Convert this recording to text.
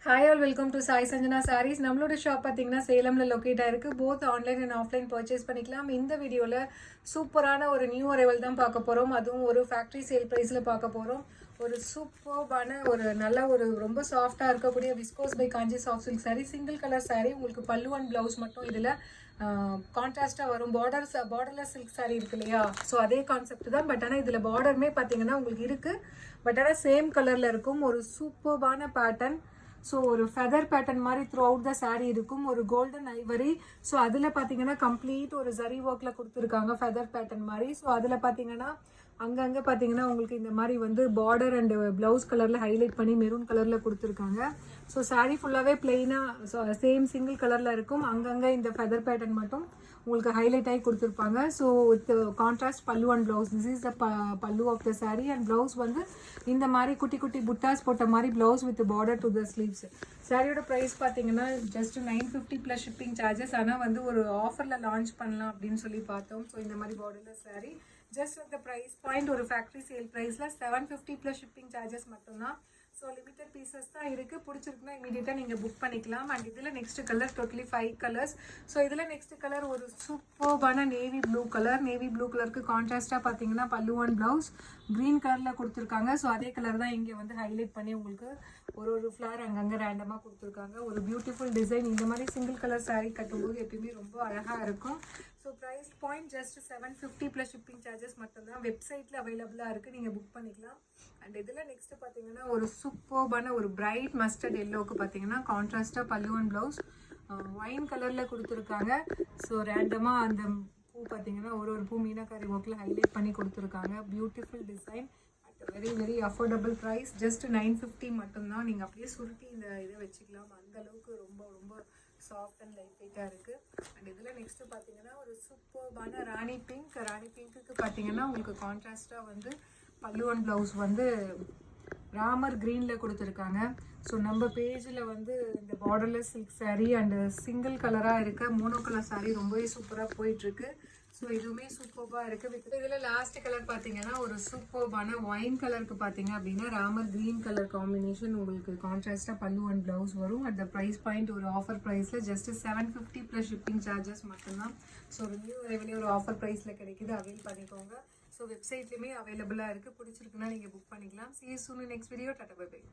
Hi all welcome to Sai Sanjana Sarees. நம்மளோட shop பார்த்தீங்கன்னா சேலமில் லொக்கேட் ஆயிருக்கு. Both online and offline purchase பண்ணிக்கலாம். இந்த வீடியோவில் சூப்பரான ஒரு நியூ அரைவல் தான் பார்க்க போகிறோம். அதுவும் ஒரு ஃபேக்ட்ரி சேல் ப்ரைஸில் பார்க்க போகிறோம். ஒரு சூப்பர்பான ஒரு நல்ல ஒரு ரொம்ப சாஃப்டாக இருக்கக்கூடிய viscose by Kanchi soft silk saree, single colour saree. உங்களுக்கு பல்லு அண்ட் ப்ளவுஸ் மட்டும் இதில் கான்ட்ராஸ்டாக வரும். பார்டர்லெஸ் சில்க் சாரீ இருக்கு இல்லையா, ஸோ அதே கான்செப்ட் தான். பட் ஆனால் இதில் பார்டருமே பார்த்தீங்கன்னா உங்களுக்கு இருக்குது. பட் ஆனால் சேம் கலரில் இருக்கும். ஒரு சூப்பர்பான பேட்டர்ன். ஸோ ஒரு ஃபெதர் பேட்டர்ன் மாதிரி த்ரூ அவுட் த சாரீ இருக்கும். ஒரு கோல்டன் ஐவரி. ஸோ அதில் பார்த்தீங்கன்னா கம்ப்ளீட் ஒரு ஜரி ஒர்க்கில் கொடுத்துருக்காங்க ஃபெதர் பேட்டர்ன் மாதிரி. ஸோ அதில் பார்த்தீங்கன்னா அங்கங்கே பார்த்தீங்கன்னா உங்களுக்கு இந்த மாதிரி வந்து பார்டர் அண்ட் ப்ளவுஸ் கலரில் ஹைலைட் பண்ணி மெரூன் கலரில் கொடுத்துருக்காங்க. ஸோ சாரீ ஃபுல்லாகவே பிளெயினாக சேம் சிங்கிள் கலரில் இருக்கும். அங்கங்கே இந்த ஃபெதர் பேட்டர்ன் மட்டும் உங்களுக்கு ஹைலைட் ஆகி கொடுத்துருப்பாங்க. So with contrast pallu and blouse. This is the pallu of the sari. And blouse வந்து இந்த மாதிரி குட்டி குட்டி புட்டாஸ் போட்ட மாதிரி blouse with border to the sleeves. சாரியோட ப்ரைஸ் பார்த்தீங்கன்னா ஜஸ்ட் 950 ப்ளஸ் ஷிப்பிங் சார்ஜஸ். ஆனால் வந்து ஒரு ஆஃபரில் லான்ச் பண்ணலாம் அப்படின்னு சொல்லி பார்த்தோம். ஸோ இந்த மாதிரி பார்டர்லெஸ் சாரீ ஜஸ்ட் அந்த ப்ரைஸ் பாயிண்ட் ஒரு ஃபேக்ட்ரி சேல் ப்ரைஸில் 750 ப்ளஸ் ஷிப்பிங் சார்ஜஸ் மட்டும்தான். ஸோ லிமிட்டட் பீசஸ் தான் இருக்குது. பிடிச்சிருக்குன்னா இமீடியட்டாக நீங்கள் புக் பண்ணிக்கலாம். அண்ட் இதில் next colour totally 5 colours. So இதில் நெக்ஸ்ட் கலர் ஒரு சூப்பர்பான navy blue colour. Navy blue கலருக்கு கான்ட்ராஸ்டாக பார்த்தீங்கன்னா பல்லு அண்ட் ப்ளவுஸ் க்ரீன் கலரில் கொடுத்துருக்காங்க. ஸோ அதே கலர் தான் இங்கே வந்து ஹைலைட் பண்ணி உங்களுக்கு ஒரு ஃப்ளவர் அங்கங்கே ரேண்டமாக கொடுத்துருக்காங்க. ஒரு பியூட்டிஃபுல் டிசைன். இந்த மாதிரி சிங்கிள் கலர் சாரீ கட்டும்போது எப்பயுமே ரொம்ப அழகாக இருக்கும். So price point just 750 plus shipping charges மட்டும்தான். வெப்சைட்டில் அவைலபிளாக இருக்குது, நீங்கள் புக் பண்ணிக்கலாம். அண்ட் இதில் நெக்ஸ்ட்டு பார்த்தீங்கன்னா ஒரு சூப்பர்பான ஒரு பிரைட் மஸ்டர்ட் எல்லோவுக்கு பார்த்தீங்கன்னா கான்ட்ராஸ்டாக பல்லு அண்ட் ப்ளவுஸ் ஒயின் கலரில் கொடுத்துருக்காங்க. ஸோ ரேண்டமாக அந்த பூ பார்த்தீங்கன்னா ஒரு பூ மீனாக்காரி ஒர்க்கில் ஹைலைட் பண்ணி கொடுத்துருக்காங்க. Beautiful design at very very affordable price. Just 950 மட்டும்தான். நீங்கள் அப்படியே சுருட்டி இந்த இதை வச்சுக்கலாம். அந்தளவுக்கு ரொம்ப ரொம்ப சாஃப்ட் அண்ட் லைட் வெயிட்டாக இருக்குது. அண்ட் இதில் நெக்ஸ்ட்டு பார்த்தீங்கன்னா ஒரு சூப்பர்பான ராணி பிங்க். ராணி பிங்க்குக்கு பார்த்தீங்கன்னா உங்களுக்கு கான்ட்ராஸ்டாக வந்து பல்லு அண்ட் ப்ளவுஸ் வந்து ராமர் க்ரீனில் கொடுத்துருக்காங்க. ஸோ நம்ம பேஜில் வந்து இந்த borderless silk sari and single கலராக இருக்க மோனோ கலர் சாரீ ரொம்பவே சூப்பராக போயிட்டுருக்கு. ஸோ இதுவுமே சூப்பர்பாக இருக்குது. வித் இதில் லாஸ்ட் கலர் பார்த்தீங்கன்னா ஒரு சூப்பர்பான ஒயின் கலருக்கு பார்த்தீங்க அப்படின்னா ராமர் க்ரீன் கலர் காம்பினேஷன் உங்களுக்கு கான்ட்ராஸ்டாக பல்லு அண்ட் ப்ளவுஸ் வரும். அட் த ப்ரைஸ் பாயிண்ட் ஒரு ஆஃபர் ப்ரைஸில் ஜஸ்ட் 750 ப்ளஸ் ஷிப்பிங் சார்ஜஸ் மட்டும்தான். ஸோ ஒரு நியூ ரெவன்யூ ஒரு ஆஃபர் ப்ரைஸில் கிடைக்குது. அவைல் பண்ணிக்கோங்க. ஸோ வெப்சைட்லேயுமே அவைலபிளாக இருக்குது. பிடிச்சிருக்குன்னா நீங்கள் புக் பண்ணிக்கலாம். See you soon in next video. Tata bye bye.